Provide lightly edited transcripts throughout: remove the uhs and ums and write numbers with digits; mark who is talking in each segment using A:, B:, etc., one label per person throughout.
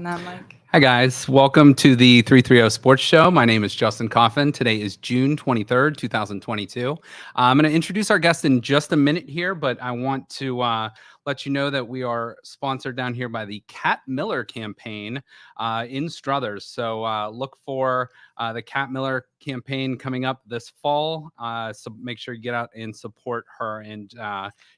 A: I'm like,
B: Hi, guys. Welcome to the 330 Sports Show. My name is Justin Coffin. Today is June 23rd, 2022. I'm going to introduce our guest in just a minute here, but I want to let you know that we are sponsored down here by the Cat Miller campaign in Struthers. So look for the Cat Miller campaign coming up this fall. So make sure you get out and support her. And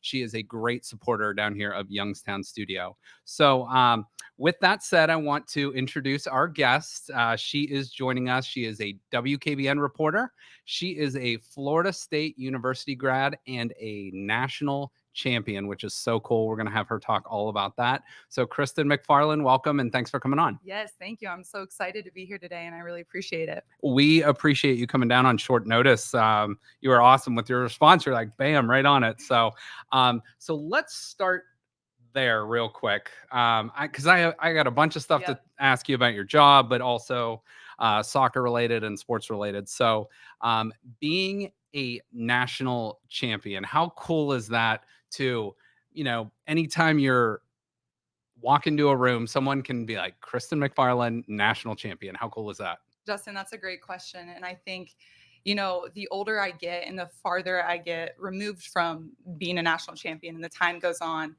B: she is a great supporter down here of Youngstown Studio. So with that said, I want to introduce our guest. She is joining us. She is a WKBN reporter. She is a Florida State University grad and a national champion, which is so cool. We're going to have her talk all about that. So Kristen McFarland, welcome and thanks for coming on.
A: yes, thank you. I'm so excited to be here today, and I really appreciate it.
B: We appreciate you coming down on short notice. You were awesome with your response. You're like, bam, right on it. So let's start there real quick, because I got a bunch of stuff to ask you about your job, but also soccer related and sports related. So being a national champion, how cool is that to, anytime you're walk into a room, someone can be like, Kristen McFarland, national champion. How cool is that?
A: Justin, that's a great question. And I think, the older I get and the farther I get removed from being a national champion and the time goes on,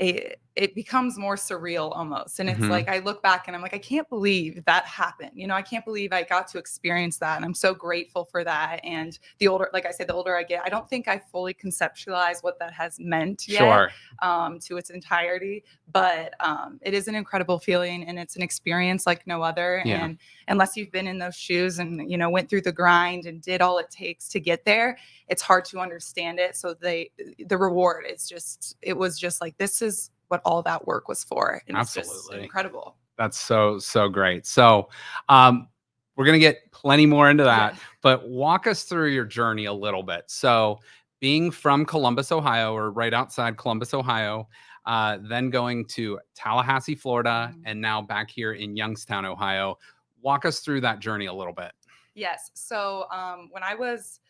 A: it becomes more surreal almost. And it's like, I look back and I'm like, I can't believe that happened. I can't believe I got to experience that. And I'm so grateful for that. And the older I get, I don't think I fully conceptualize what that has meant yet to its entirety. But it is an incredible feeling, and it's an experience like no other.
B: Yeah.
A: And unless you've been in those shoes and, went through the grind and did all it takes to get there, it's hard to understand it. So the reward it was just like, this is what all that work was for. And
B: Absolutely.
A: It's just incredible.
B: That's so great. So we're going to get plenty more into that, but walk us through your journey a little bit. So being from Columbus, Ohio, or right outside Columbus, Ohio, then going to Tallahassee, Florida, and now back here in Youngstown, Ohio. Walk us through that journey a little bit.
A: Yes. So when I was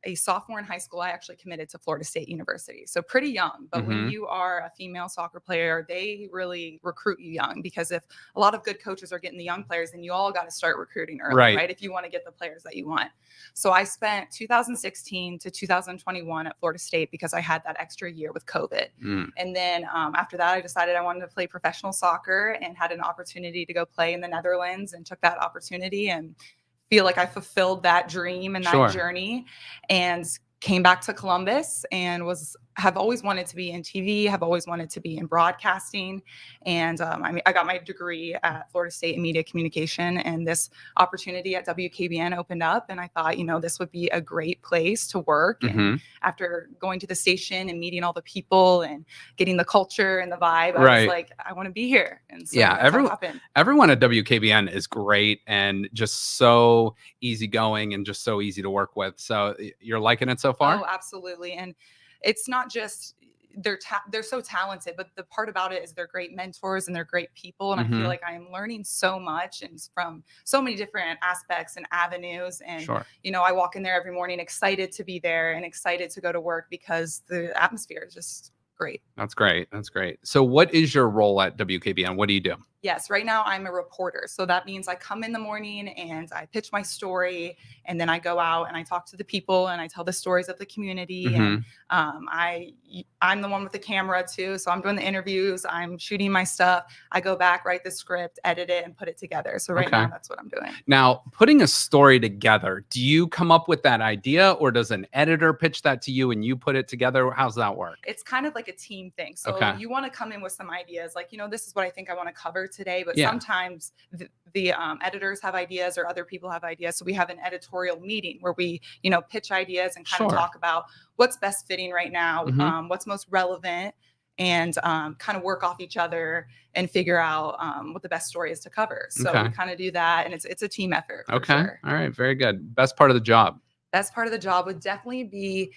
A: a sophomore in high school, I actually committed to Florida State University. So pretty young, but when you are a female soccer player, they really recruit you young, because if a lot of good coaches are getting the young players, then you all got to start recruiting early, right? If you want to get the players that you want. So I spent 2016 to 2021 at Florida State because I had that extra year with COVID. And then after that, I decided I wanted to play professional soccer and had an opportunity to go play in the Netherlands, and took that opportunity and feel like I fulfilled that dream and that journey, and came back to Columbus and have always wanted to be in TV, have always wanted to be in broadcasting. And I got my degree at Florida State in media communication, and this opportunity at WKBN opened up, and I thought, this would be a great place to work. And after going to the station and meeting all the people and getting the culture and the vibe, I was like, I want to be here. And so
B: everyone at WKBN is great and just so easygoing and just so easy to work with. So you're liking it so far?
A: Oh, absolutely. And it's not just they're so talented, but the part about it is they're great mentors and they're great people. And I feel like I am learning so much, and from so many different aspects and avenues. And, I walk in there every morning excited to be there and excited to go to work because the atmosphere is just great.
B: That's great. That's great. So what is your role at WKBN? What do you do?
A: Yes, right now I'm a reporter. So that means I come in the morning and I pitch my story, and then I go out and I talk to the people and I tell the stories of the community. And I'm the one with the camera too. So I'm doing the interviews, I'm shooting my stuff. I go back, write the script, edit it, and put it together. So right now that's what I'm doing.
B: Now, putting a story together, do you come up with that idea, or does an editor pitch that to you and you put it together? How's that work?
A: It's kind of like a team thing. So you want to come in with some ideas, like, this is what I think I want to cover today, but sometimes the editors have ideas or other people have ideas. So we have an editorial meeting where we, pitch ideas and kind of talk about what's best fitting right now, what's most relevant, and kind of work off each other and figure out what the best story is to cover. So we kind of do that, and it's a team effort.
B: All right. Very good. Best part of the job?
A: Best part of the job would definitely be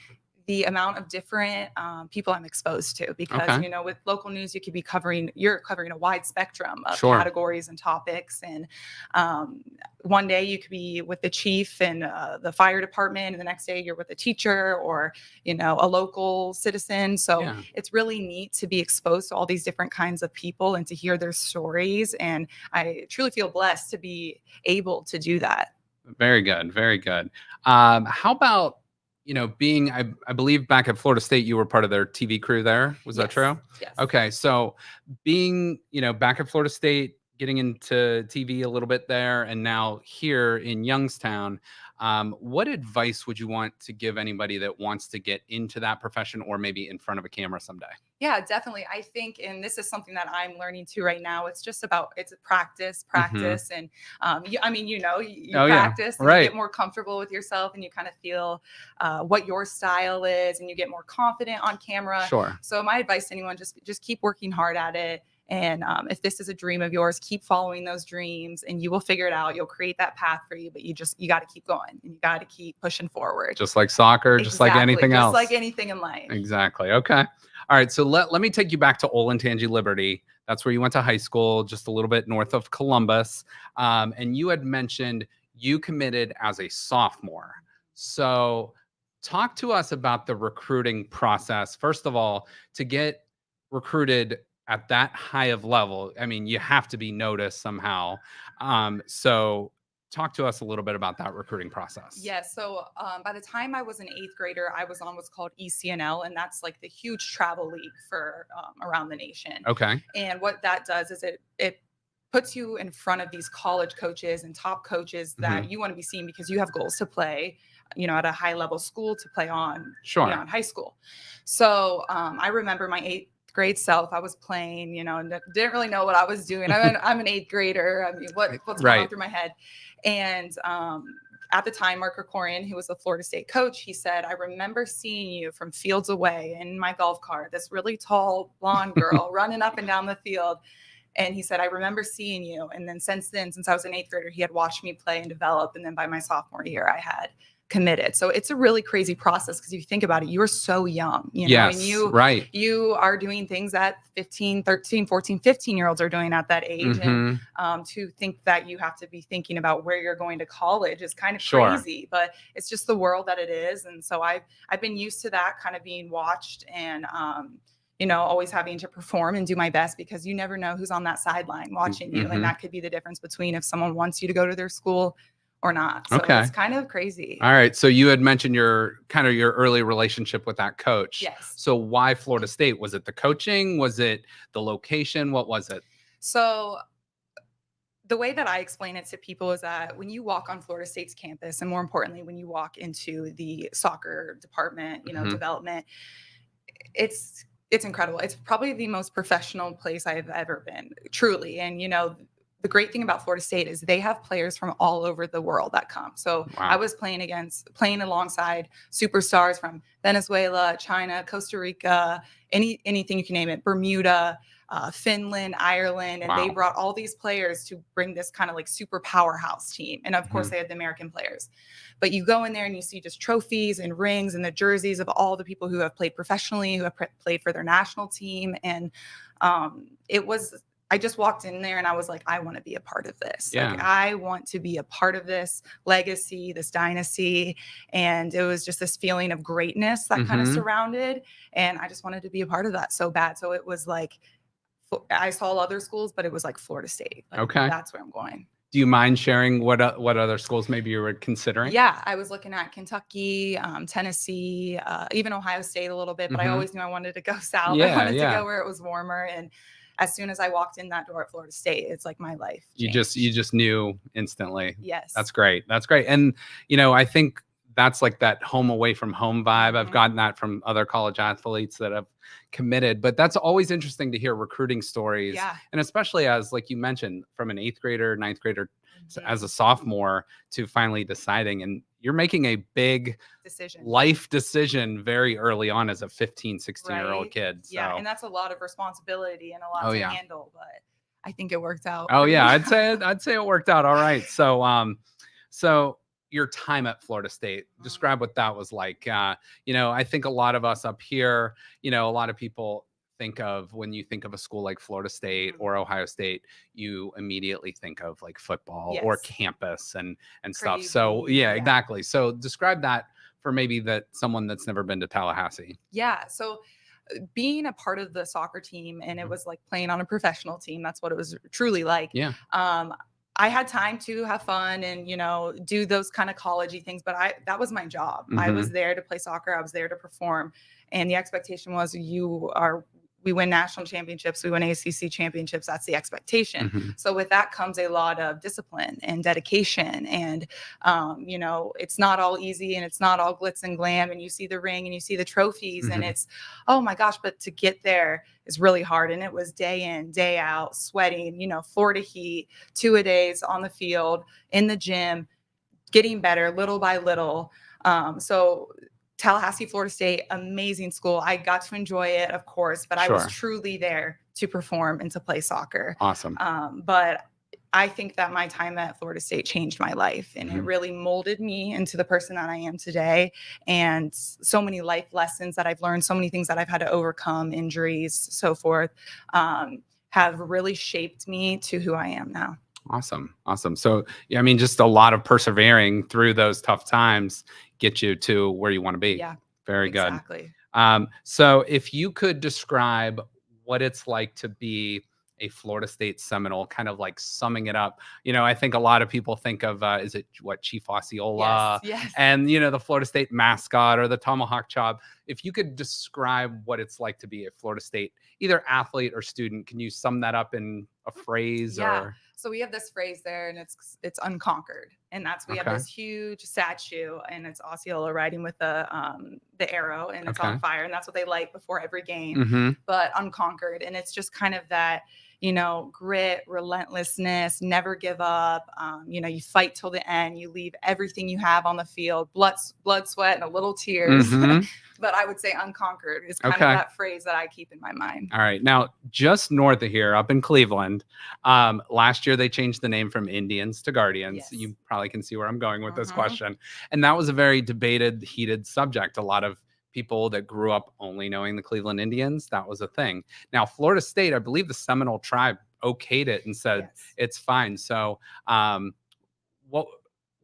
A: the amount of different people I'm exposed to, because
B: Okay.
A: with local news you could be you're covering a wide spectrum of
B: Sure.
A: categories and topics, and one day you could be with the chief and the fire department, and the next day you're with a teacher or a local citizen. So
B: Yeah.
A: it's really neat to be exposed to all these different kinds of people and to hear their stories, and I truly feel blessed to be able to do that.
B: Very good. Very good. How about, being, I believe back at Florida State, you were part of their TV crew there. Was that
A: Yes.
B: true?
A: Yes.
B: Okay. So being, back at Florida State, getting into TV a little bit there, and now here in Youngstown, what advice would you want to give anybody that wants to get into that profession or maybe in front of a camera someday?
A: Yeah, definitely. I think, and this is something that I'm learning too right now. It's a practice,
B: Hmm.
A: practice, and you
B: Oh, yeah.
A: practice and you
B: Right.
A: get more comfortable with yourself, and you kind of feel what your style is, and you get more confident on camera.
B: Sure.
A: So my advice to anyone, just keep working hard at it. And if this is a dream of yours, keep following those dreams, and you will figure it out. You'll create that path for you, but you got to keep going, and you got to keep pushing forward.
B: Just like soccer, just like
A: Exactly,
B: anything
A: just like
B: else.
A: anything in life.
B: Exactly. Okay. All right. So let me take you back to Olentangy Liberty. That's where you went to high school, just a little bit north of Columbus. And you had mentioned you committed as a sophomore. So talk to us about the recruiting process. First of all, to get recruited at that high of level, I mean, you have to be noticed somehow. So talk to us a little bit about that recruiting process.
A: Yes. So by the time I was an eighth grader, I was on what's called ECNL, and that's like the huge travel league for around the nation.
B: Okay.
A: And what that does is it puts you in front of these college coaches and top coaches that
B: Mhm.
A: you want to be seen, because you have goals to play, at a high level school to play on
B: Sure.
A: beyond high school. So I remember my eighth grade self. I was playing, and didn't really know what I was doing. I'm an eighth grader. I mean, what's going on
B: Right.
A: through my head? And at the time, Mark Krikorian, who was the Florida State coach, he said, "I remember seeing you from fields away in my golf cart, this really tall blonde girl running up and down the field." And he said, "I remember seeing you." And then since I was an eighth grader, he had watched me play and develop. And then by my sophomore year, I had committed. So it's a really crazy process, because if you think about it, you are so young, and
B: Yes. Right.
A: you are doing things that 15, 13, 14, 15-year-olds are doing at that age. And
B: Mhm.
A: to think that you have to be thinking about where you're going to college is kind of
B: Sure.
A: crazy, but it's just the world that it is. And so I've been used to that kind of being watched, and always having to perform and do my best, because you never know who's on that sideline watching you.
B: Mhm.
A: And that could be the difference between if someone wants you to go to their school or not. So
B: Okay.
A: it's kind of crazy.
B: All right. So you had mentioned your early relationship with that coach.
A: Yes.
B: So why Florida State? Was it the coaching? Was it the location? What was it?
A: So the way that I explain it to people is that when you walk on Florida State's campus, and more importantly, when you walk into the soccer department,
B: Mhm.
A: development, it's incredible. It's probably the most professional place I've ever been, truly. And the great thing about Florida State is they have players from all over the world that come. So I
B: Wow.
A: was playing alongside superstars from Venezuela, China, Costa Rica, anything you can name it, Bermuda, Finland, Ireland, and they
B: Wow.
A: brought all these players to bring this kind of like super powerhouse team. And of course,
B: Mhm.
A: they had the American players. But you go in there and you see just trophies and rings and the jerseys of all the people who have played professionally, who have played for their national team. And I just walked in there and I was like, I want to be a part of this. Like,
B: Yeah.
A: I want to be a part of this legacy, this dynasty. And it was just this feeling of greatness that kind of
B: Mhm.
A: surrounded. And I just wanted to be a part of that so bad. So it was like, I saw other schools, but it was like Florida State. Like,
B: Okay.
A: that's where I'm going.
B: Do you mind sharing what other schools maybe you were considering?
A: Yeah, I was looking at Kentucky, Tennessee, even Ohio State a little bit, but I
B: Mhm.
A: always knew I wanted to go south. I
B: Yeah.
A: wanted to
B: Yeah.
A: go where it was warmer. And as soon as I walked in that door at Florida State, it's like my life
B: You
A: changed.
B: just knew instantly.
A: Yes.
B: That's great. That's great. And I think that's like that home away from home vibe. I've
A: Mhm.
B: gotten that from other college athletes that have committed, but that's always interesting to hear recruiting stories.
A: Yeah.
B: And especially as, like you mentioned, from an eighth grader, ninth grader as
A: Mhm.
B: a sophomore to finally deciding, and you're making a big
A: Decision.
B: life decision very early on as a 15, 16-year-old
A: Right.
B: kid.
A: Yeah.
B: So,
A: And that's a lot of responsibility and a lot
B: oh
A: to
B: yeah.
A: handle, but I think it worked out
B: Oh
A: pretty
B: yeah,
A: well.
B: I'd say it worked out all right. So your time at Florida State.
A: Mm,
B: Describe what that was like. I think a lot of us up here, a lot of people think of when you think of a school like Florida State
A: mhm.
B: or Ohio State, you immediately think of like football or
A: Yes.
B: campus and stuff. So
A: Crazy.
B: yeah,
A: Yeah.
B: exactly. So describe that for maybe that someone that's never been to Tallahassee.
A: Yeah. So being a part of the soccer team, and it
B: Mhm.
A: was like playing on a professional team, that's what it was truly like.
B: Yeah.
A: um I had time to have fun and do those kind of collegey things, but I that was my job. I was
B: Hmm.
A: there to play soccer, I was there to perform, and the expectation was we win national championships, we win ACC championships. That's the expectation.
B: Hmm.
A: So with that comes a lot of discipline and dedication, and it's not all easy and it's not all glitz and glam. And you see the ring and you see the trophies, and
B: Hmm.
A: it's, oh my gosh, but to get there is really hard. And it was day in, day out, sweating, Florida heat, 2-a-days on the field, in the gym, getting better little by little. So Tallahassee, Florida State, amazing school. I got to enjoy it, of course, but I was
B: Sure.
A: truly there to perform and to play soccer.
B: Awesome.
A: But I think that my time at Florida State changed my life, and it
B: Mhm.
A: really molded me into the person that I am today. And so many life lessons that I've learned, so many things that I've had to overcome, injuries, so forth, have really shaped me to who I am now.
B: Awesome. Awesome. So, yeah, I mean, just a lot of persevering through those tough times get you to where you want to be.
A: Yeah,
B: Very good.
A: exactly.
B: So, if you could describe what it's like to be a Florida State Seminole, kind of like summing it up, I think a lot of people think of, is it what, Chief
A: Yes,
B: Osceola
A: yes.
B: and, the Florida State mascot or the tomahawk chop. If you could describe what it's like to be a Florida State, either athlete or student, can you sum that up in a phrase
A: Yeah.
B: or?
A: So we have this phrase there, and it's unconquered, and that's we have
B: Okay.
A: this huge statue, and it's Osceola riding with the arrow, and it's on
B: Okay.
A: fire, and that's what they light before every game.
B: Mhm.
A: But unconquered, and it's just kind of that, grit, relentlessness, never give up. You fight till the end. You leave everything you have on the field, blood, sweat, and a little tears.
B: Mhm.
A: But I would say unconquered is kind of
B: Okay.
A: that phrase that I keep in my mind.
B: All right. Now, just north of here, up in Cleveland, last year they changed the name from Indians to Guardians.
A: Yes.
B: You probably can see where I'm going with this
A: Mhm.
B: question. And that was a very debated, heated subject. A lot of people that grew up only knowing the Cleveland Indians, that was a thing. Now, Florida State, I believe the Seminole tribe okayed it and said
A: Yes.
B: it's fine. So, what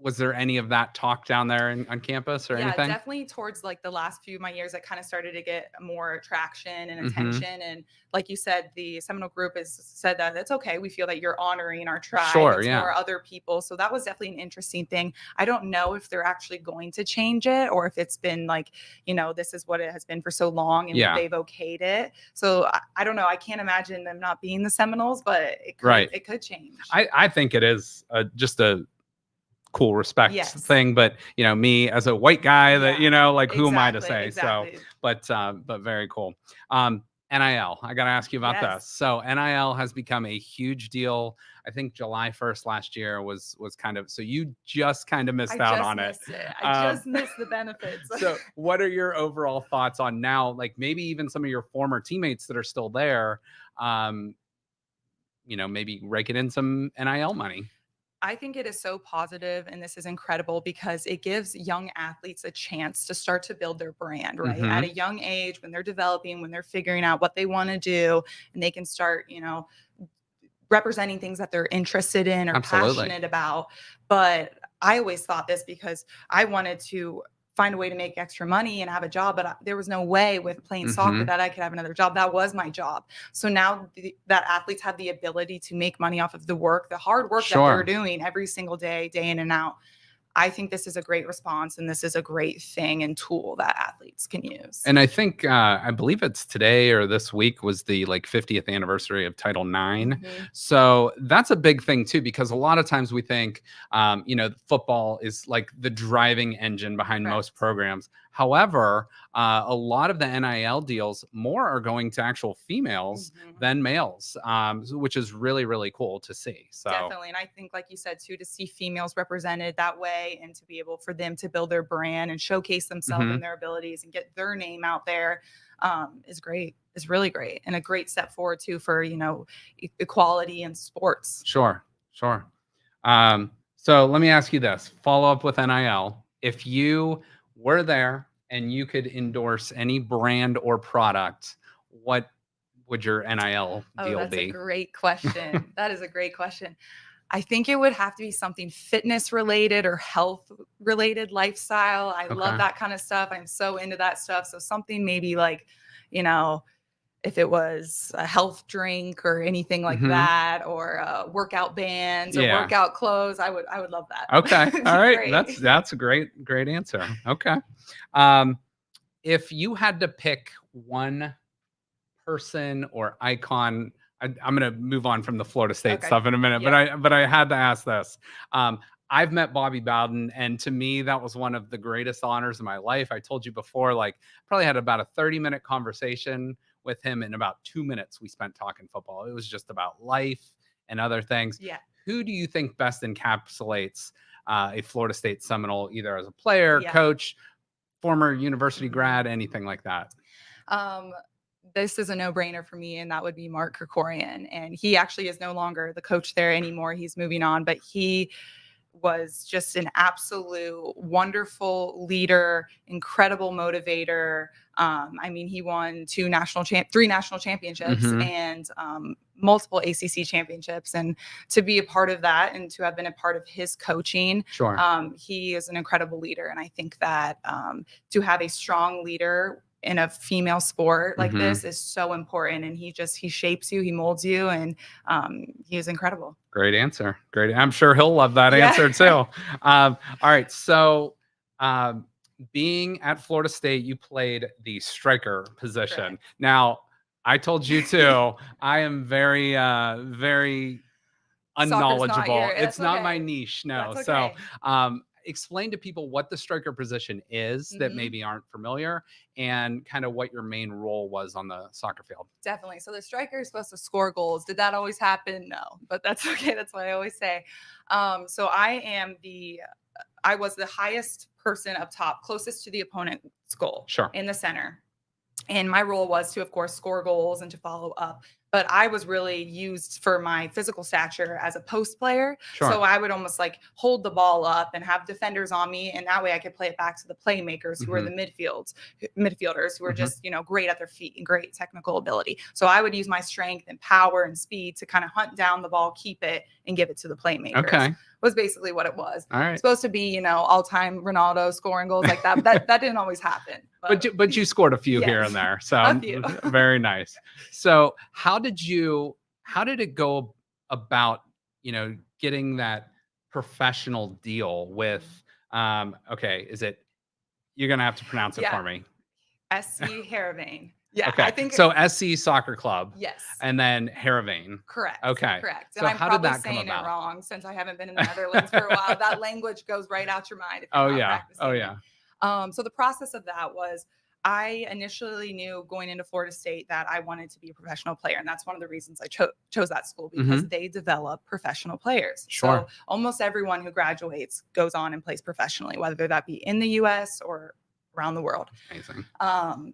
B: was there any of that talk down there on campus or
A: Yeah,
B: anything?
A: definitely towards like the last few of my years, I kind of started to get more traction and
B: Hmm.
A: attention. And like you said, the Seminole group has said that it's okay. We feel that you're honoring our tribe.
B: Sure.
A: It's
B: Yeah.
A: more other people. So that was definitely an interesting thing. I don't know if they're actually going to change it, or if it's been like, this is what it has been for so long and
B: Yeah.
A: they've okayed it. So I don't know. I can't imagine them not being the Seminoles, but
B: Right.
A: it could change.
B: I think it is just a cool respect
A: Yes.
B: thing, but me as a white guy that
A: Yeah.
B: like who am I to
A: Exactly.
B: say? So,
A: Exactly.
B: but very cool. NIL, I got to ask you about this.
A: Yes.
B: So NIL has become a huge deal. I think July 1st last year was kind of, so you just kind of
A: I
B: missed out
A: just
B: on it.
A: missed it. I
B: Um,
A: just missed the benefits.
B: so what are your overall thoughts on now, like maybe even some of your former teammates that are still there, um, maybe raking in some NIL money?
A: I think it is so positive, and this is incredible because it gives young athletes a chance to start to build their brand, right? At
B: Hmm.
A: a young age, when they're developing, when they're figuring out what they want to do, and they can start, representing things that they're interested in or
B: Absolutely.
A: passionate about. But I always thought this because I wanted to find a way to make extra money and have a job, but there was no way with playing soccer
B: Hmm.
A: that I could have another job. That was my job. So now that athletes have the ability to make money off of the work, the hard work that they're
B: Sure.
A: doing every single day, day in and out. I think this is a great response, and this is a great thing and tool that athletes can use.
B: And I think I believe it's today or this week was the like 50th anniversary of Title IX.
A: Mhm.
B: So that's a big thing too, because a lot of times we think, football is like the driving engine behind most
A: Correct.
B: programs. However, a lot of the NIL deals more are going to actual females
A: Mhm.
B: than males, which is really really cool to see. So.
A: Definitely. And I think, like you said, too, to see females represented that way and to be able for them to build their brand and showcase themselves and
B: Mhm.
A: their abilities and get their name out there, is great, is really great. And a great step forward, too, for, equality in sports.
B: Sure, sure. Um, So let me ask you this, follow up with NIL. If you were there and you could endorse any brand or product, what would your NIL
A: Oh,
B: deal
A: that's a
B: be?
A: great question. That is a great question. I think it would have to be something fitness related or health related lifestyle. I love
B: Okay.
A: that kind of stuff. I'm so into that stuff. So something maybe like, you know, if it was a health drink or anything like
B: Mhm.
A: that, or workout bands or
B: Yeah.
A: workout clothes, I would love that.
B: Okay.
A: It'd
B: All
A: be
B: right.
A: great.
B: That's a great answer. Okay. Um, if you had to pick one person or icon, I'm going to move on from the Florida State
A: Okay.
B: stuff in a minute, but
A: Yeah.
B: I had to ask this. I've met Bobby Bowden, and to me, that was one of the greatest honors of my life. I told you before, like, probably had about a 30-minute conversation with him. In about 2 minutes, we spent talking football. It was just about life and other things.
A: Yeah.
B: Who do you think best encapsulates a Florida State Seminole, either as a player,
A: Yeah.
B: coach, former university
A: Mhm.
B: grad, anything like that?
A: Um, this is a no-brainer for me, and that would be Mark Krikorian. And he actually is no longer the coach there anymore. He's moving on, but he was just an absolute wonderful leader, incredible motivator. I mean, he won three national championships
B: Hmm.
A: and multiple ACC championships. And to be a part of that and to have been a part of his coaching,
B: Sure.
A: he is an incredible leader. And I think that to have a strong leader in a female sport like
B: Hmm.
A: this is so important. And he shapes you, he molds you, and he is incredible.
B: Great answer. Great. I'm sure he'll love that
A: Yeah.
B: answer too. All right. So, um, being at Florida State, you played the striker position.
A: Correct.
B: Now, I told you too, I am very
A: Soccer's not
B: unknowledgeable. It's
A: that's
B: not my
A: okay.
B: niche. No.
A: That's
B: So,
A: okay.
B: explain to people what the striker position is that
A: Mhm.
B: maybe aren't familiar, and kind of what your main role was on the soccer field.
A: Definitely. So the striker is supposed to score goals. Did that always happen? No, but that's okay. That's what I always say. So I was the highest person up top, closest to the opponent's goal
B: Sure.
A: in the center. And my role was to, of course, score goals and to follow up. But I was really used for my physical stature as a post player. So
B: Sure.
A: I would almost like hold the ball up and have defenders on me. And that way I could play it back to the playmakers who are
B: Hmm.
A: the midfielders who are
B: Hmm.
A: just, great at their feet and great technical ability. So I would use my strength and power and speed to kind of hunt down the ball, keep it, and give it to the playmakers.
B: Okay.
A: Was basically what it was.
B: All right.
A: Supposed to be, all-time Ronaldo scoring goals like that. But that didn't always happen.
B: But you scored a few here and
A: Yes,
B: there, so
A: a few.
B: very nice. So how did it go about getting that professional deal with okay, is it, you're gonna have to pronounce it
A: Yeah,
B: for me.
A: SC Heravane. Yeah, I
B: Okay,
A: think
B: so SC Soccer Club
A: yes,
B: and then Heravane.
A: correct,
B: Okay,
A: correct. And
B: so
A: I'm
B: how did
A: probably
B: that come
A: saying it
B: about?
A: wrong since I haven't been in the Netherlands for a while. That language goes right out your mind if you're
B: Oh
A: not
B: yeah, oh
A: practicing it.
B: yeah.
A: So the process of that was I initially knew going into Florida State that I wanted to be a professional player. And that's one of the reasons I chose that school because
B: Hmm.
A: they develop professional players.
B: Sure.
A: So almost everyone who graduates goes on and plays professionally, whether that be in the US or around the world.
B: Amazing.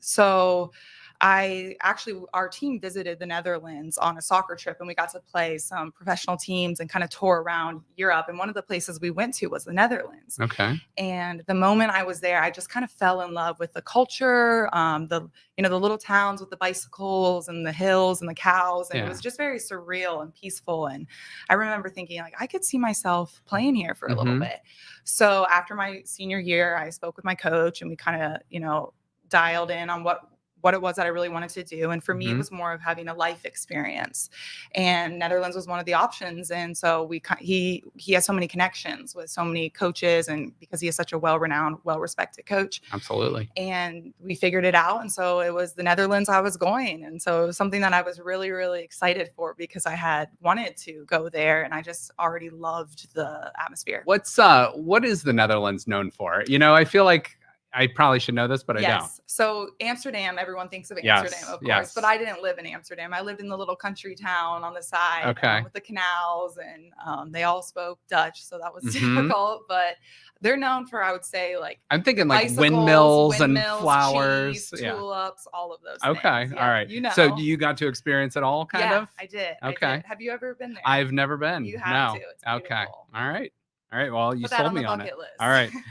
A: So our team visited the Netherlands on a soccer trip and we got to play some professional teams and kind of tour around Europe. And one of the places we went to was the Netherlands.
B: Okay.
A: And the moment I was there, I just kind of fell in love with the culture, the little towns with the bicycles and the hills and the cows. And it
B: Yeah.
A: was just very surreal and peaceful. And I remember thinking like, I could see myself playing here for a little
B: Hmm.
A: bit. So after my senior year, I spoke with my coach and we kind of, dialed in on what it was that I really wanted to do. And for me, it
B: Hmm.
A: was more of having a life experience. And Netherlands was one of the options. And so he has so many connections with so many coaches, and because he is such a well-renowned, well-respected coach.
B: Absolutely.
A: And we figured it out. And so it was the Netherlands I was going. And so it was something that I was really, really excited for because I had wanted to go there and I just already loved the atmosphere.
B: What is the Netherlands known for? I feel like I probably should know this, but I don't.
A: Yes. So Amsterdam, everyone thinks of
B: Yes,
A: Amsterdam, of course,
B: yes.
A: but I didn't live in Amsterdam. I lived in the little country town on the side
B: Okay.
A: with the canals, and they all spoke Dutch, so that was
B: Mhm.
A: difficult. But they're known for, I would say, like
B: I'm thinking like
A: bicycles,
B: windmills and flowers.
A: cheese,
B: Yeah.
A: tulips, all of those
B: Okay.
A: things.
B: All
A: Yeah,
B: right. So you got to experience it all, kind
A: Yeah,
B: of?
A: I did.
B: Okay.
A: Have you ever been there?
B: I've never been.
A: You have
B: No.
A: to. It's
B: Okay.
A: beautiful.
B: All right. All right. Well, you
A: Put that
B: sold
A: on the
B: me on it.
A: bucket
B: All
A: list.
B: right.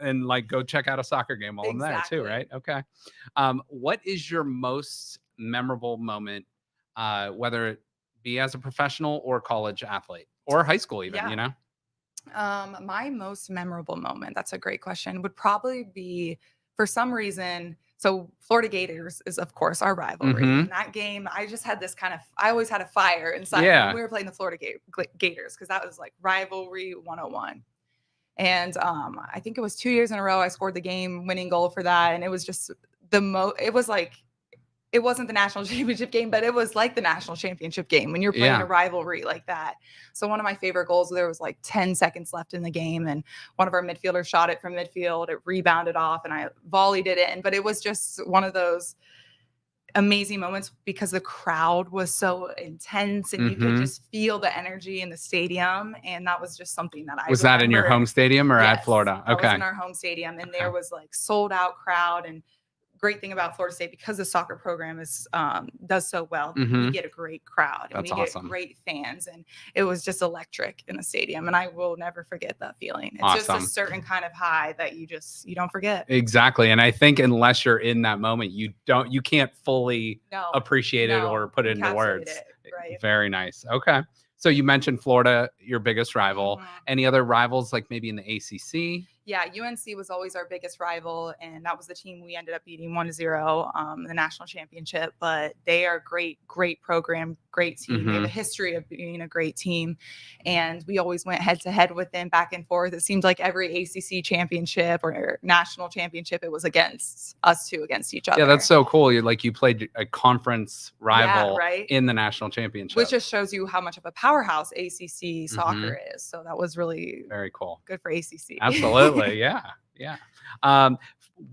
B: And like go check out a soccer game while I'm there too,
A: Exactly.
B: right? Okay. What is your most memorable moment, whether it be as a professional or college athlete or high school even,
A: Yeah. My most memorable moment, that's a great question, would probably be for some reason. So Florida Gators is of course our rivalry.
B: Mm-hmm.
A: And that game, I just had this kind of I always had a fire inside me when
B: Yeah.
A: we were playing the Gators because that was like rivalry 101. And I think it was 2 years in a row I scored the game winning goal for that. And it was just it was like it wasn't the national championship game, but it was like the national championship game when you're playing a
B: Yeah.
A: rivalry like that. So one of my favorite goals, there was like 10 seconds left in the game, and one of our midfielders shot it from midfield. It rebounded off, and I volleyed it in. But it was just one of those amazing moments because the crowd was so intense, and you could
B: Mm-hmm.
A: just feel the energy in the stadium. And that was just something that I
B: Was that in your
A: remember.
B: home stadium or at
A: Yes,
B: Florida?
A: that was
B: Okay.
A: in our home stadium, and
B: Okay.
A: there was like sold out crowd. And great thing about Florida State, because the soccer program is does so well, we
B: Mm-hmm.
A: get a great crowd and
B: That's
A: we get
B: awesome.
A: great fans, and it was just electric in the stadium, and I will never forget that feeling. It's just a
B: Awesome.
A: certain kind of high that you don't forget.
B: Exactly. And I think unless you're in that moment, you can't fully
A: No,
B: appreciate it or
A: no,
B: put it into
A: encapsulate
B: words.
A: it, right?
B: Very nice. Okay. So you mentioned Florida, your biggest rival.
A: Mhm.
B: Any other rivals like maybe in the ACC?
A: Yeah, UNC was always our biggest rival, and that was the team we ended up beating 1-0 in the national championship. But they are great program, great team. They have a
B: Mm-hmm.
A: history of being a great team, and we always went head to head with them, back and forth. It seems like every ACC championship or national championship, it was against us two against each other.
B: Yeah, that's so cool. You played a conference
A: Yeah,
B: rival
A: right.
B: in the national championship.
A: Which just shows you how much of a powerhouse ACC
B: Mm-hmm.
A: soccer is. So that was really
B: Very cool.
A: good for ACC.
B: Absolutely. Yeah. Yeah.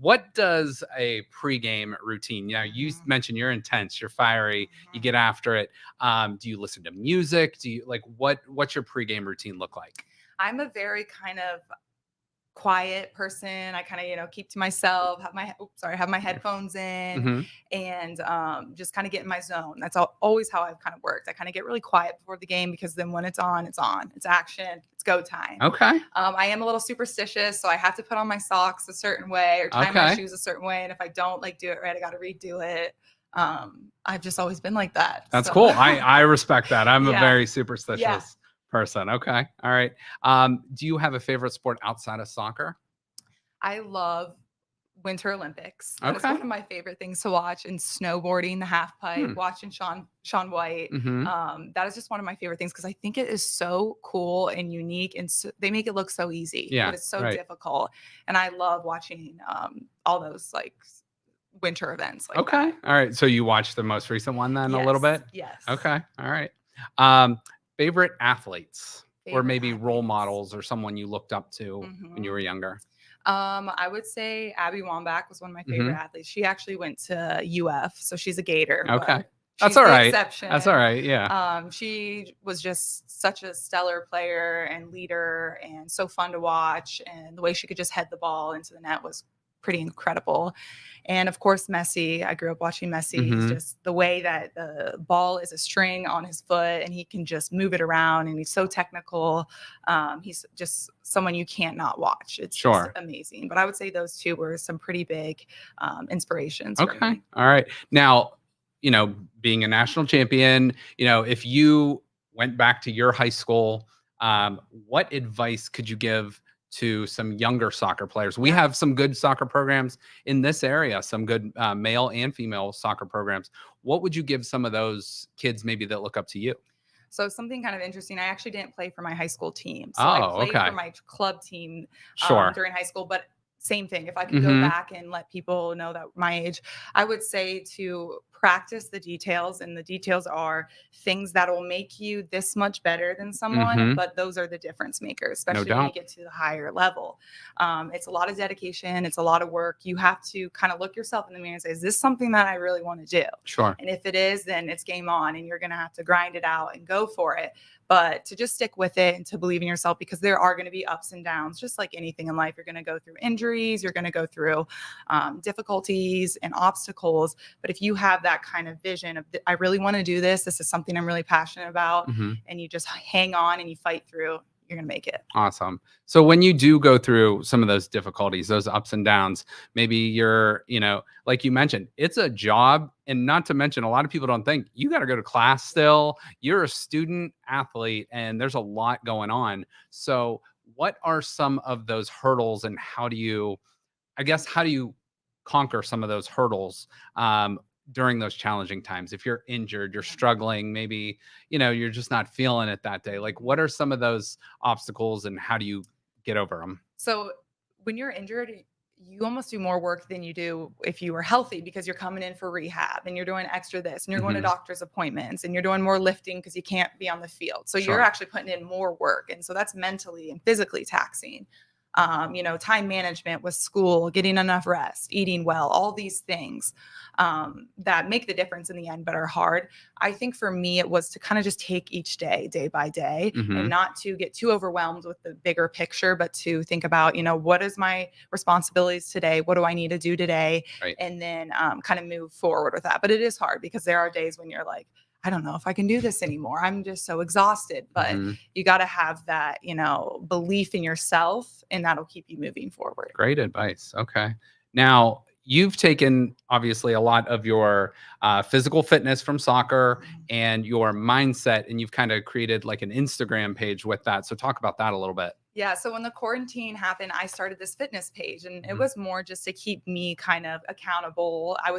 B: What does a pregame routine? You
A: Mhm.
B: mentioned you're intense, you're fiery, you
A: Mhm.
B: get after it. Do you listen to music? Do you like what's your pregame routine look like?
A: I'm a very kind of quiet person. I kind of, keep to myself, have my headphones in,
B: Mm-hmm.
A: and just kind of get in my zone. That's always how I've kind of worked. I kind of get really quiet before the game, because then when it's on, it's on. It's action. It's go time.
B: Okay.
A: I am a little superstitious, so I have to put on my socks a certain way or tie my
B: Okay.
A: shoes a certain way. And if I don't like do it right, I got to redo it. I've just always been like that.
B: That's
A: So
B: cool. I respect that. I'm a
A: yeah,
B: very
A: yeah.
B: superstitious person. Okay. All right. Do you have a favorite sport outside of soccer?
A: I love Winter Olympics. That is
B: Okay.
A: one of my favorite things to watch. And snowboarding, the half pipe,
B: Hmm.
A: watching Sean White.
B: Mm-hmm.
A: That is just one of my favorite things, because I think it is so cool and unique, and they make it look so easy,
B: Yeah.
A: but it's so
B: Right.
A: difficult. And I love watching all those like winter events like
B: Okay.
A: that.
B: All right. So you watched the most recent one then a little bit?
A: Yes.
B: Okay. All right. Um, favorite athletes or
A: Favorite
B: maybe role
A: athletes.
B: models or someone you looked up to when you
A: Mhm.
B: were younger?
A: I would say Abby Wambach was one of my favorite
B: Mm-hmm.
A: athletes. She actually went to UF, so she's a Gator,
B: Okay.
A: but
B: That's
A: she's
B: all
A: the
B: right. That's all
A: exception.
B: right. Yeah.
A: She was just such a stellar player and leader, and so fun to watch. And the way she could just head the ball into the net was pretty incredible. And of course, Messi. I grew up watching Messi. He's
B: Mm-hmm.
A: just the way that the ball is a string on his foot, and he can just move it around, and he's so technical. He's just someone you can't not watch. It's just
B: Sure.
A: amazing. But I would say those two were some pretty big inspirations for
B: Okay.
A: me.
B: All right. Now, being a national champion, if you went back to your high school, what advice could you give to some younger soccer players? We
A: Yeah.
B: have some good soccer programs in this area, some good male and female soccer programs. What would you give some of those kids maybe that look up to you?
A: So something kind of interesting. I actually didn't play for my high school team. So I
B: Oh,
A: played for
B: okay.
A: my club team
B: Sure.
A: during high school, but same thing. If I could go
B: Mm-hmm.
A: back and let people know that my age, I would say to practice the details. And the details are things that will make you this much better than someone,
B: Mm-hmm.
A: but those are the difference makers,
B: No
A: especially when you
B: doubt.
A: get to the higher level. It's a lot of dedication. It's a lot of work. You have to kind of look yourself in the mirror and say, is this something that I really want to do?
B: Sure.
A: And if it is, then it's game on, and you're going to have to grind it out and go for it. But to just stick with it and to believe in yourself, because there are going to be ups and downs, just like anything in life. You're going to go through injuries, you're going to go through difficulties and obstacles. But if you have that kind of vision of, I really want to do this, this is something I'm really passionate about,
B: Mm-hmm.
A: and you just hang on and you fight through, you're going to make it.
B: Awesome. So when you do go through some of those difficulties, those ups and downs, maybe you're, like you mentioned, it's a job. And not to mention, a lot of people don't think you got to go to class still. You're a student athlete and there's a lot going on. So, what are some of those hurdles and how do you conquer some of those hurdles during those challenging times? If you're injured, you're struggling, maybe, you're just not feeling it that day. Like, what are some of those obstacles and how do you get over them?
A: So when you're injured, you almost do more work than you do if you were healthy because you're coming in for rehab and you're doing extra this and you're going to
B: Hmm.
A: doctor's appointments and you're doing more lifting because you can't be on the field. So you're
B: Sure.
A: actually putting in more work. And so that's mentally and physically taxing. Time management with school, getting enough rest, eating well, all these things that make the difference in the end, but are hard. I think for me, it was to kind of just take each day, day by day, and
B: Hmm.
A: not to get too overwhelmed with the bigger picture, but to think about, what is my responsibilities today? What do I need to do today?
B: Right.
A: And then kind of move forward with that. But it is hard because there are days when you're like, I don't know if I can do this anymore. I'm just so exhausted. But
B: Hmm.
A: you got to have that, belief in yourself, and that'll keep you moving forward.
B: Great advice. Okay. Now, you've taken obviously a lot of your physical fitness from soccer and your mindset, and you've kind of created like an Instagram page with that. So, talk about that a little bit.
A: Yeah. So when the quarantine happened, I started this fitness page, and it
B: Mhm.
A: was more just to keep me kind of accountable. I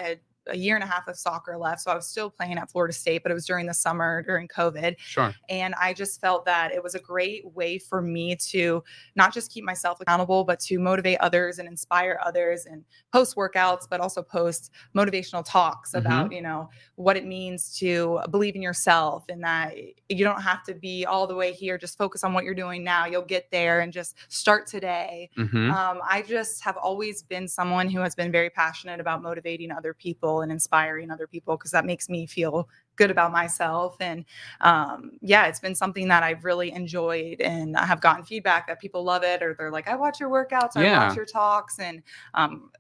A: had a year and a half of soccer left. So I was still playing at Florida State, but it was during the summer during COVID.
B: Sure.
A: And I just felt that it was a great way for me to not just keep myself accountable, but to motivate others and inspire others and post workouts, but also post motivational talks
B: Hmm.
A: about, what it means to believe in yourself and that you don't have to be all the way here. Just focus on what you're doing now. You'll get there and just start today.
B: Hmm.
A: I just have always been someone who has been very passionate about motivating other people and inspiring other people because that makes me feel good about myself. And it's been something that I've really enjoyed, and I have gotten feedback that people love it, or they're like, I watch your workouts, I watch
B: Yeah.
A: your talks. And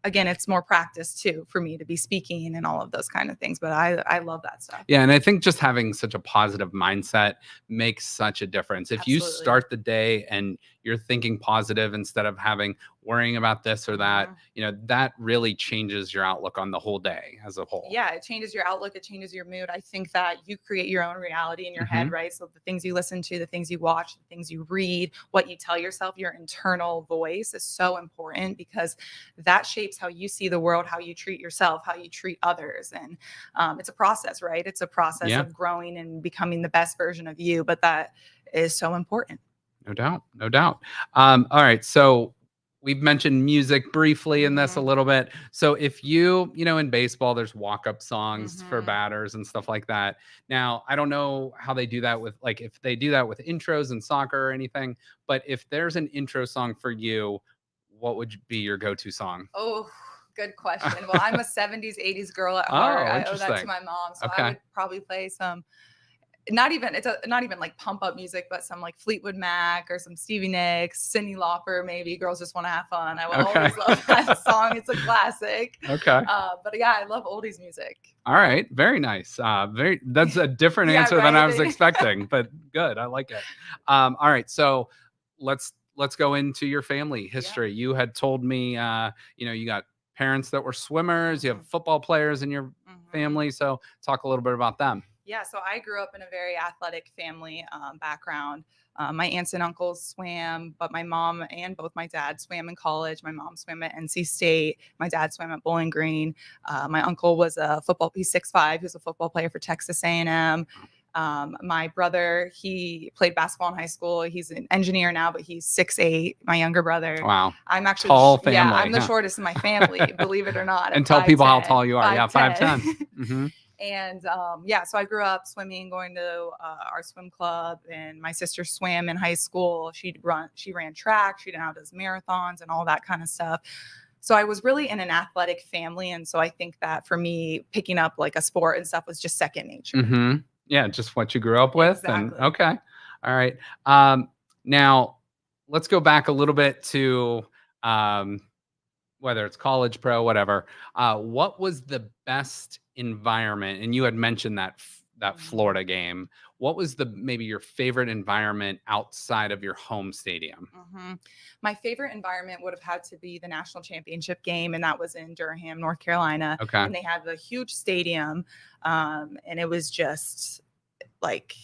A: again, it's more practice too for me to be speaking and all of those kind of things. But I love that stuff.
B: Yeah, and I think just having such a positive mindset makes such a difference. If you
A: Absolutely.
B: start the day and you're thinking positive instead of worrying about this or that,
A: Mhm.
B: that really changes your outlook on the whole day as a whole.
A: Yeah, it changes your outlook, it changes your mood. I think that you create your own reality in your head,
B: Hmm.
A: right? So the things you listen to, the things you watch, the things you read, what you tell yourself, your internal voice is so important because that shapes how you see the world, how you treat yourself, how you treat others. And it's a process, right? It's a process
B: Yeah,
A: of growing and becoming the best version of you, but that is so important.
B: no doubt, no doubt. All right, so we've mentioned music briefly in this a
A: Hmm.
B: little bit. So if in baseball, there's walk-up songs for
A: Hmm.
B: batters and stuff like that. Now, I don't know how they do that with like if they do that with intros in soccer or anything, but if there's an intro song for you, what would be your go-to song?
A: Oh, good question. Well, I'm a 70s, 80s girl at heart.
B: Oh,
A: I owe that to
B: interesting.
A: my mom. So I
B: Okay.
A: would probably play some not even like pump up music, but some like Fleetwood Mac or some Stevie Nicks, Cyndi Lauper, maybe Girls Just Want to Have Fun. I will
B: Okay.
A: always love that song. It's a classic.
B: Okay.
A: But yeah, I love oldies music.
B: All right. Very nice. That's a different
A: Yeah,
B: answer than I was
A: right.
B: expecting, but good. I like it. All right. So let's go into your family
A: Yeah.
B: history. You had told me you got parents that were swimmers, you have
A: Mhm.
B: football players in your
A: Mhm.
B: family. So talk a little bit about them.
A: Yeah, so I grew up in a very athletic family background. My aunts and uncles swam, but my mom and both my dad swam in college. My mom swam at NC State. My dad swam at Bowling Green. My uncle was a football. He's 6'5". He was a football player for Texas A&M. My brother, he played basketball in high school. He's an engineer now, but he's 6'8". My younger brother.
B: Wow.
A: I'm actually,
B: Tall
A: yeah,
B: family,
A: I'm the
B: huh?
A: shortest in my family, believe it or not,
B: And
A: at
B: tell people how tall
A: 5'10",
B: you are. Yeah,
A: 5'10".
B: 5'10". Hmm.
A: And so I grew up swimming, going to our swim club, and my sister swam in high school. She ran track, she now does marathons and all that kind of stuff. So I was really in an athletic family, and so I think that for me, picking up like a sport and stuff was just second nature.
B: Hmm. Yeah, just what you grew up with. And
A: Exactly.
B: okay. All right. Um, Now let's go back a little bit to um, whether it's college, pro, whatever. What was the best environment? And you had mentioned
A: Mhm.
B: Florida game. What was maybe your favorite environment outside of your home stadium?
A: Mhm. My favorite environment would have had to be the national championship game, and that was in Durham, North Carolina.
B: Okay.
A: And they had the huge stadium, and it was just like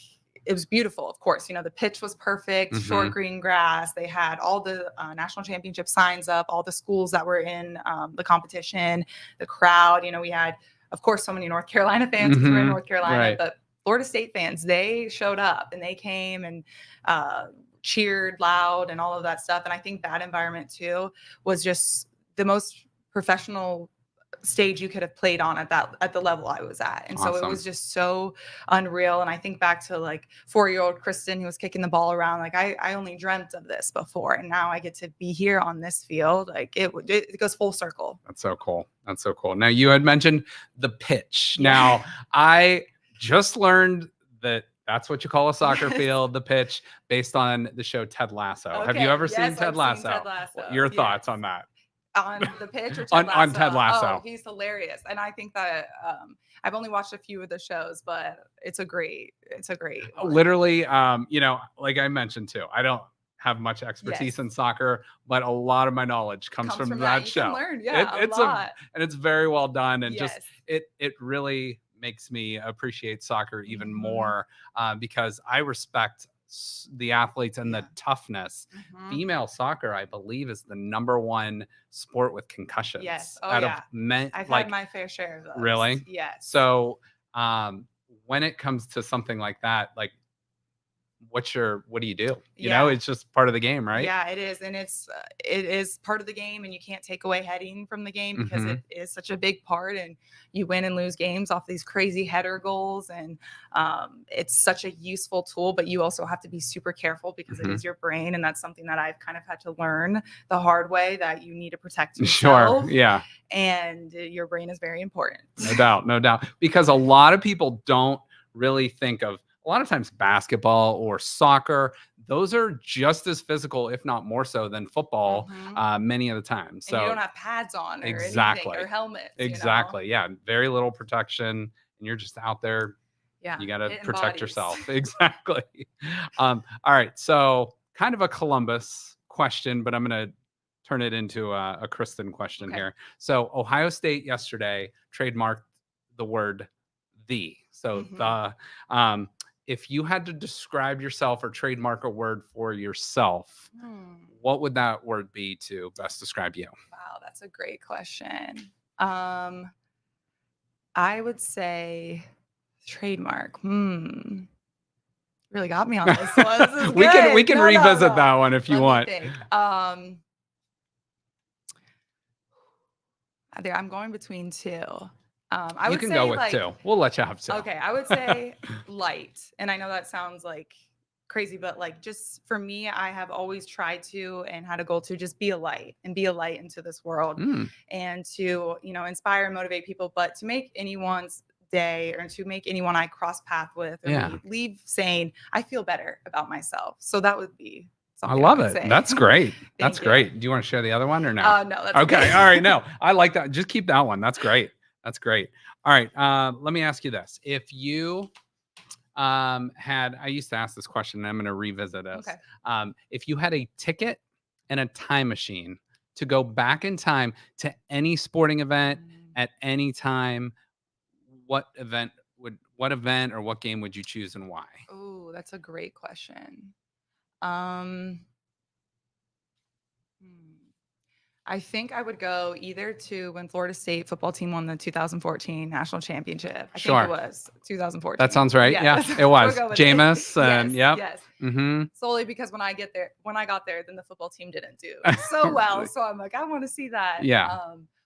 A: it was beautiful. Of course, the pitch was perfect, short
B: Hmm.
A: green grass. They had all the national championship signs up, all the schools that were in the competition, the crowd. We had, of course, so many North Carolina fans because we're in
B: Hmm.
A: North Carolina,
B: Right.
A: but Florida State fans, they showed up and they came and uh, cheered loud and all of that stuff. And I think that environment too was just the most professional stage you could have played on at the level I was at. And so it
B: Awesome.
A: was just so unreal. And I think back to like 4-year-old Kristen who was kicking the ball around. Like I only dreamt of this before, and now I get to be here on this field. Like it goes full circle.
B: That's so cool. That's so cool. Now you had mentioned the pitch.
A: Yeah.
B: Now I just learned that that's what you call a soccer
A: Yes.
B: field, the pitch, based on the show Ted Lasso. Have you
A: Okay.
B: ever seen
A: Yes,
B: Ted
A: I've seen
B: Lasso?
A: Ted Lasso.
B: Your
A: Yes.
B: thoughts on that?
A: On the pitch or Ted
B: On
A: Lasso?
B: Ted
A: Oh,
B: Lasso.
A: he's hilarious. And I think that I've only watched a few of the shows, but it's a great one.
B: Literally, like I mentioned too, I don't have much expertise
A: Yes.
B: in soccer, but a lot of my knowledge comes
A: Comes
B: from
A: from that.
B: that
A: You can
B: show.
A: learn,
B: It,
A: yeah, a
B: it's a
A: lot.
B: and it's very well done, and just
A: Yes.
B: it really makes me appreciate soccer even
A: Mhm.
B: more, because I respect the athletes and the
A: Yeah.
B: toughness.
A: Mhm.
B: Female soccer, I believe, is the number one sport with
A: Yes.
B: concussions
A: Oh,
B: out of
A: yeah.
B: men.
A: I've had
B: Like,
A: my fair share of those.
B: really?
A: Yes.
B: So, when it comes to something like that, like, what do you do?
A: Yeah.
B: It's just part of the game, right?
A: Yeah, it is, and it is part of the game, and you can't take away heading from the game because
B: Hmm.
A: it is such a big part, and you win and lose games off these crazy header goals, and it's such a useful tool. But you also have to be super careful because it
B: Hmm.
A: is your brain, and that's something that I've kind of had to learn the hard way that you need to protect
B: Sure.
A: yourself,
B: Yeah.
A: and your brain is very important.
B: No doubt. No doubt. Because a lot of people don't really think of, a lot of times, basketball or soccer. Those are just as physical, if not more so, than football,
A: Hmm.
B: many of the time.
A: And you
B: So
A: don't have pads on or anything or
B: exactly.
A: helmets.
B: Exactly. Yeah. Very little protection. And you're just out there.
A: Yeah,
B: You got to
A: hitting
B: protect
A: bodies.
B: yourself. Exactly. All right. So, kind of a Columbus question, but I'm going to turn it into a Kristen question
A: Okay.
B: here. So, Ohio State yesterday trademarked the word the. So,
A: Hmm.
B: the, um, if you had to describe yourself or trademark a word for yourself, what would that word be to best describe you?
A: Wow, that's a great question. Um, I would say trademark. Really got me on this one. This is
B: We
A: good.
B: can
A: No, no,
B: revisit
A: no.
B: that one if you
A: Let me
B: want.
A: think. I'm going between two. I
B: You
A: would
B: can go
A: say
B: with
A: like
B: two. We'll let you have two.
A: okay, I would say light. And I know that sounds like crazy, but like just for me, I have always tried to and had a goal to just be a light and be a light into this world
B: Mm,
A: and to, inspire and motivate people, but to make anyone's day or to make anyone I cross path with or
B: yeah.
A: meet leave saying, I feel better about myself. So that would be
B: I
A: something I
B: love
A: would
B: it.
A: say.
B: That's great. That's
A: Thank you.
B: great. Do you want to share the other one or no?
A: No, that's
B: Okay.
A: okay.
B: All right. No, I like that. Just keep that one. That's great. That's great. All right. Let me ask you this. If you I used to ask this question and I'm going to revisit this.
A: Okay.
B: If you had a ticket and a time machine to go back in time to any sporting event at any time, what event or what game would you choose and why?
A: Oh, that's a great question. Um, hmm. I think I would go either to when Florida State football team won the 2014 national championship. I think it
B: Sure.
A: was
B: That
A: 2014.
B: sounds right.
A: Yeah,
B: Yeah, it
A: we'll
B: was.
A: go with it.
B: Jameis and
A: Yes,
B: yep.
A: yes.
B: Mm-hmm.
A: Solely because when I got there, then the football team didn't do so well. So I'm like, I want to see that.
B: Yeah.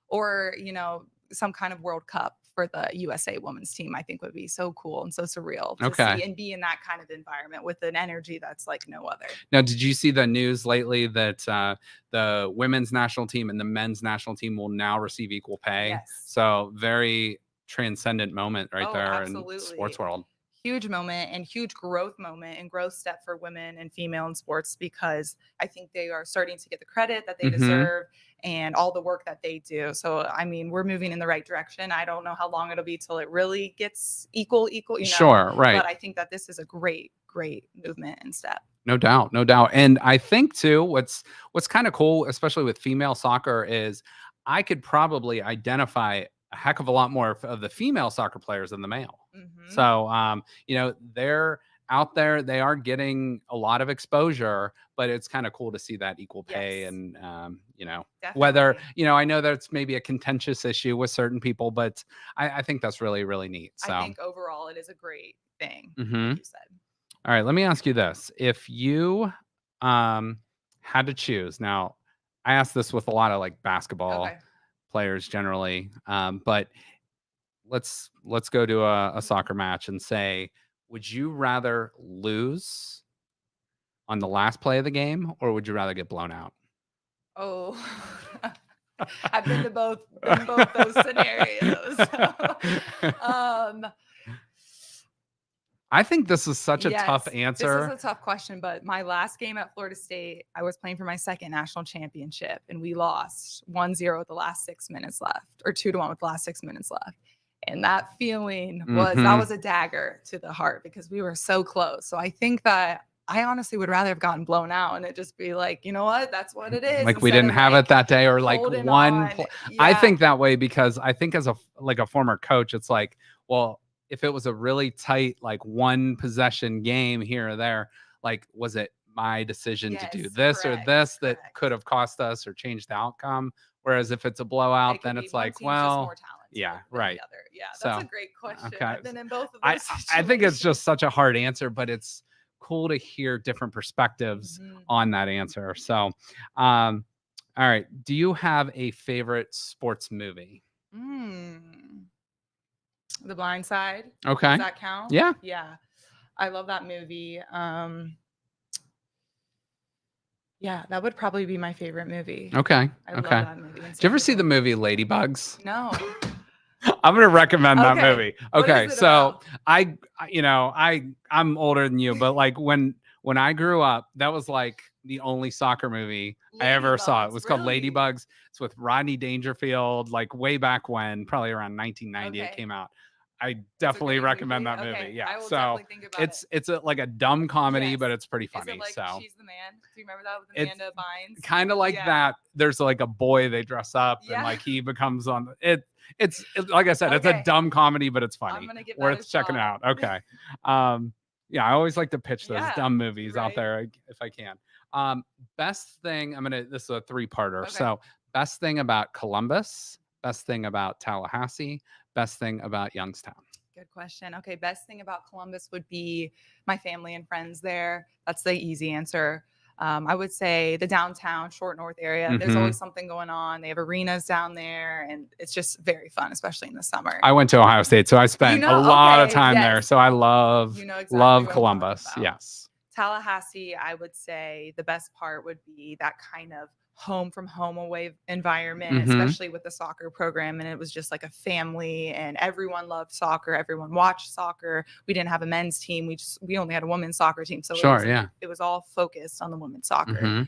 A: Or some kind of World Cup for the USA women's team. I think would be so cool and so surreal to
B: Okay.
A: see and be in that kind of environment with an energy that's like no other.
B: Now, did you see the news lately that the women's national team and the men's national team will now receive equal pay?
A: Yes.
B: So very transcendent moment right
A: Oh,
B: there in the
A: absolutely.
B: sports world.
A: huge moment and huge growth moment and growth step for women and female in sports, because I think they are starting to get the credit that they
B: Hmm.
A: deserve and all the work that they do. So, I mean, we're moving in the right direction. I don't know how long it'll be till it really gets equal,
B: Sure, right.
A: but I think that this is a great, great movement and step.
B: No doubt, no doubt. And I think too, what's kind of cool, especially with female soccer, is I could probably identify a heck of a lot more of the female soccer players than the male.
A: Hmm.
B: So, they're out there, they are getting a lot of exposure, but it's kind of cool to see that equal pay.
A: Yes,
B: And, whether,
A: definitely.
B: I know that's maybe a contentious issue with certain people, but I think that's really, really neat.
A: I
B: So,
A: think overall it is a great thing, like
B: mhm.
A: you said.
B: All right, let me ask you this. If you had to choose, now I ask this with a lot of like basketball
A: Okay.
B: players generally, but let's go to a soccer match and say, would you rather lose on the last play of the game or would you rather get blown out?
A: Oh, I've been in both those scenarios. um,
B: I think this is such a tough
A: yes, this is
B: answer.
A: a tough question, but my last game at Florida State, I was playing for my second national championship, and we lost 1-0 with the last 6 minutes left, or 2-1 with the last 6 minutes left. And that feeling that
B: Hmm.
A: was a dagger to the heart because we were so close. So I think that I honestly would rather have gotten blown out and it just be like, you know what, that's what it is,
B: Like we
A: instead
B: didn't
A: of
B: have it
A: like
B: that day, or like
A: holding
B: one
A: on.
B: I
A: Yeah.
B: think that way because I think as a former coach, it's like, well, if it was a really tight like one possession game here or there, like was it my decision to do
A: Yes,
B: this or
A: correct,
B: this that could
A: correct.
B: have cost us or changed the outcome? Whereas if it's a blowout,
A: It could
B: then
A: be
B: it's
A: one
B: like,
A: team's just
B: well,
A: more talented
B: yeah,
A: than the
B: right.
A: other. Yeah, that's a
B: So,
A: great question.
B: okay.
A: I've been in both of
B: I
A: those
B: I think it's just
A: situations.
B: such a hard answer, but it's cool to hear different perspectives
A: Mhm.
B: on that answer. So, um, all right. Do you have a favorite sports movie?
A: Mm. The Blind Side. Does
B: Okay.
A: that count?
B: Yeah.
A: Yeah. I love that movie. Yeah, that would probably be my favorite movie.
B: Okay.
A: I love
B: Okay.
A: that movie and
B: Did you ever
A: Sandra
B: see the
A: Bullock
B: movie
A: is great.
B: Ladybugs?
A: No.
B: I'm gonna recommend that
A: Okay.
B: movie.
A: What is
B: Okay,
A: it
B: so
A: about?
B: I'm older than you, but like when I grew up, that was like the only soccer movie I ever saw. It
A: Ladybugs,
B: was called
A: really?
B: Ladybugs. It's with Rodney Dangerfield, like way back when, probably around 1990 it
A: Okay.
B: came out. I
A: It's a
B: definitely
A: great
B: recommend
A: movie.
B: that movie.
A: Okay.
B: Yeah.
A: I will
B: So
A: definitely think about it.
B: it's like a dumb comedy,
A: Yes.
B: but it's pretty
A: Is it
B: funny.
A: like
B: So
A: She's the Man? Do you remember that with
B: it's
A: Amanda Bynes?
B: kind of like
A: Yeah.
B: that. There's like a boy they dress up and
A: Yeah.
B: like he becomes on it. Like I said, it's a
A: Okay.
B: dumb comedy, but it's
A: I'm
B: funny.
A: gonna give that a
B: Worth checking
A: shot.
B: out. Okay. Um, yeah, I always like to pitch those
A: Yeah.
B: dumb movies out
A: Right.
B: there if I can. Best thing, this is a three-parter.
A: Okay.
B: So best thing about Columbus, best thing about Tallahassee, best thing about Youngstown.
A: Good question. Okay, best thing about Columbus would be my family and friends there. That's the easy answer. I would say the downtown Short North area. There's
B: Hmm.
A: always something going on. They have arenas down there, and it's just very fun, especially in the summer.
B: I went to Ohio State, so I
A: You
B: spent a
A: know,
B: lot of
A: okay,
B: time there.
A: yes,
B: So I love
A: you know exactly
B: love
A: what I'm talking
B: Columbus.
A: about.
B: Yes.
A: Tallahassee, I would say the best part would be that kind of home from home away environment,
B: Hmm.
A: especially with the soccer program. And it was just like a family and everyone loved soccer. Everyone watched soccer. We didn't have a men's team. We only had a women's soccer team. So
B: Sure. Yeah.
A: it was all focused on the women's soccer.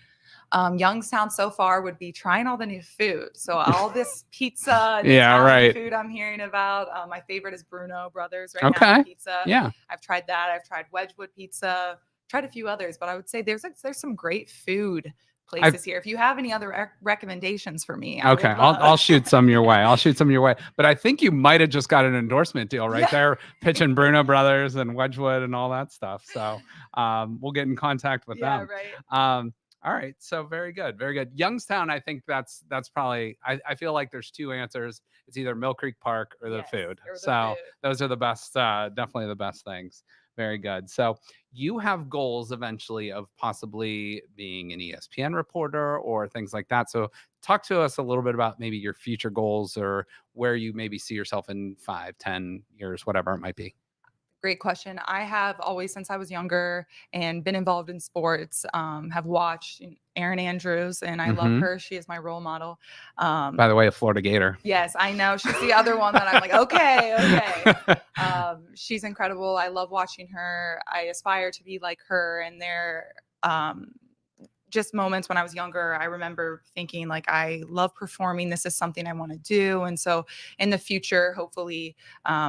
B: Hmm.
A: Youngstown so far would be trying all the new food. So all this pizza and
B: Yeah.
A: Italian
B: Right.
A: food I'm hearing about. My favorite is Bruno Brothers right now
B: Okay.
A: pizza.
B: Yeah.
A: I've tried that. I've tried Wedgwood pizza. Tried a few others, but I would say there's some great food
B: I
A: places here. If you have any other recommendations for me, I
B: Okay.
A: would
B: I'll
A: love.
B: shoot some your way. I'll shoot some your way. But I think you might have just got an endorsement deal right
A: Yeah.
B: there, pitching Bruno Brothers and Wedgwood and all that stuff. So we'll get in contact with
A: Yeah,
B: them.
A: right.
B: All right. So very good. Very good. Youngstown, I think that's probably I feel like there's two answers. It's either Mill Creek Park or the
A: Yes,
B: food.
A: or the
B: So
A: food.
B: those are the best, definitely the best things. Very good. So you have goals eventually of possibly being an ESPN reporter or things like that. So talk to us a little bit about maybe your future goals or where you maybe see yourself in 5, 10 years, whatever it might be.
A: Great question. I have always, since I was younger and been involved in sports, have watched Erin Andrews, and I love
B: Hmm.
A: her. She is my role model.
B: By
A: Um,
B: the way, a Florida Gator.
A: yes, I know. She's the other one that I'm like, okay, okay. She's incredible. I love watching her. I aspire to be like her. And they're just moments when I was younger, I remember thinking like, I love performing. This is something I want to do. And so in the future, hopefully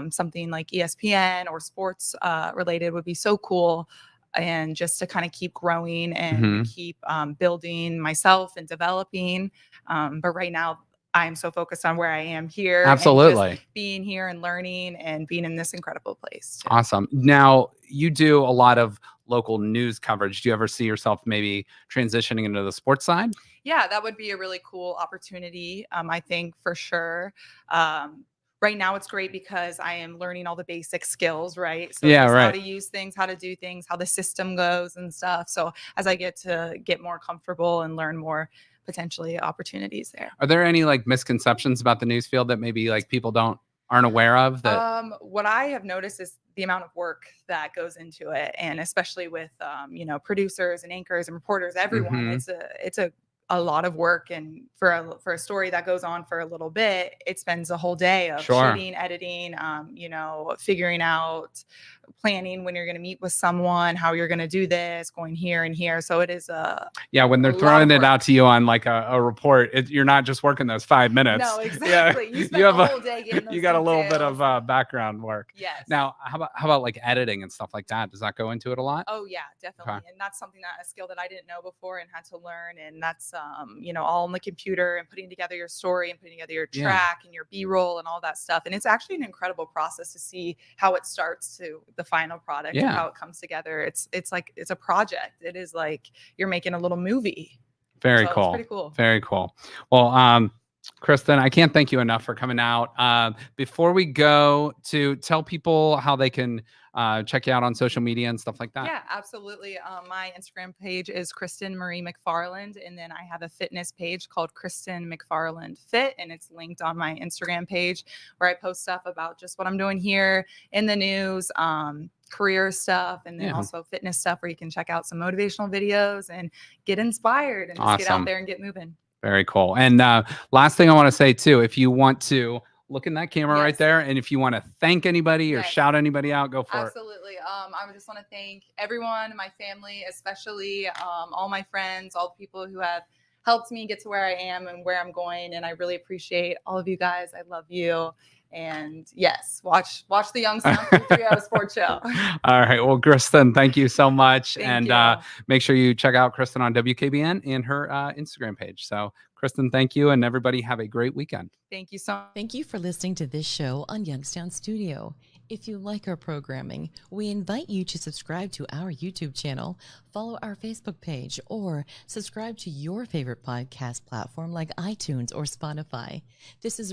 A: something like ESPN or sports related would be so cool. And just to kind of keep growing and
B: Hmm.
A: keep building myself and developing. But right now, I'm so focused on where I am here and just
B: Absolutely.
A: being here and learning and being in this incredible place too.
B: Awesome. Now, you do a lot of local news coverage. Do you ever see yourself maybe transitioning into the sports side?
A: Yeah, that would be a really cool opportunity. I think for sure. Um, right now, it's great because I am learning all the basic skills, right? So
B: Yeah,
A: just how
B: right.
A: to use things, how to do things, how the system goes and stuff. So as I get to get more comfortable and learn more, potentially opportunities there.
B: Are there any like misconceptions about the news field that maybe like people aren't aware of that?
A: What I have noticed is the amount of work that goes into it, and especially with producers and anchors and reporters, everyone.
B: Hmm.
A: It's a lot of work, and for a story that goes on for a little bit, it spends a whole day of
B: Sure.
A: shooting, editing, figuring out, planning when you're going to meet with someone, how you're going to do this, going here and here. So it is
B: Yeah, when
A: a
B: they're
A: lot
B: throwing
A: of
B: it
A: work.
B: out to you on like a report, you're not just working those 5 minutes.
A: No,
B: Yeah,
A: exactly. You
B: you
A: spent
B: have
A: the whole day getting
B: you
A: those
B: got a little bit
A: details.
B: of background work.
A: Yes.
B: Now, how about like editing and stuff like that? Does that go into it a lot?
A: Oh yeah,
B: Okay.
A: definitely. And that's something that a skill that I didn't know before and had to learn. And that's all on the computer and putting together your story and putting together your
B: Yeah.
A: track and your B-roll and all that stuff. And it's actually an incredible process to see how it starts to the final product of
B: Yeah.
A: how it comes together. It's like it's a project. It is like you're making a little movie.
B: Very
A: So it's
B: cool.
A: pretty cool.
B: Very cool. Well, Kristen, I can't thank you enough for coming out. Before we go, to tell people how they can check you out on social media and stuff like that.
A: Yeah, absolutely. My Instagram page is Kristen Marie McFarland, and then I have a fitness page called Kristen McFarland Fit, and it's linked on my Instagram page where I post stuff about just what I'm doing here in the news, career stuff, and then
B: Yeah.
A: also fitness stuff where you can check out some motivational videos and get inspired and just get out
B: Awesome.
A: there and get moving.
B: Very cool. And last thing I want to say too, if you want to look in that camera right
A: Yes.
B: there, and if you want to thank anybody or
A: Yes.
B: shout anybody out, go for it.
A: Absolutely. I would just want to thank everyone, my family, especially all my friends, all the people who have helped me get to where I am and where I'm going. And I really appreciate all of you guys. I love you. And yes, watch the Youngstown 330 Sports Show.
B: All right. Well, Kristen, thank you so much.
A: Thank
B: And
A: you.
B: make sure you check out Kristen on WKBN and her Instagram page. So, Kristen, thank you. And everybody have a great weekend.
A: Thank you so much.
C: Thank you for listening to this show on Youngstown Studio. If you like our programming, we invite you to subscribe to our YouTube channel, follow our Facebook page, or subscribe to your favorite podcast platform like iTunes or Spotify. This is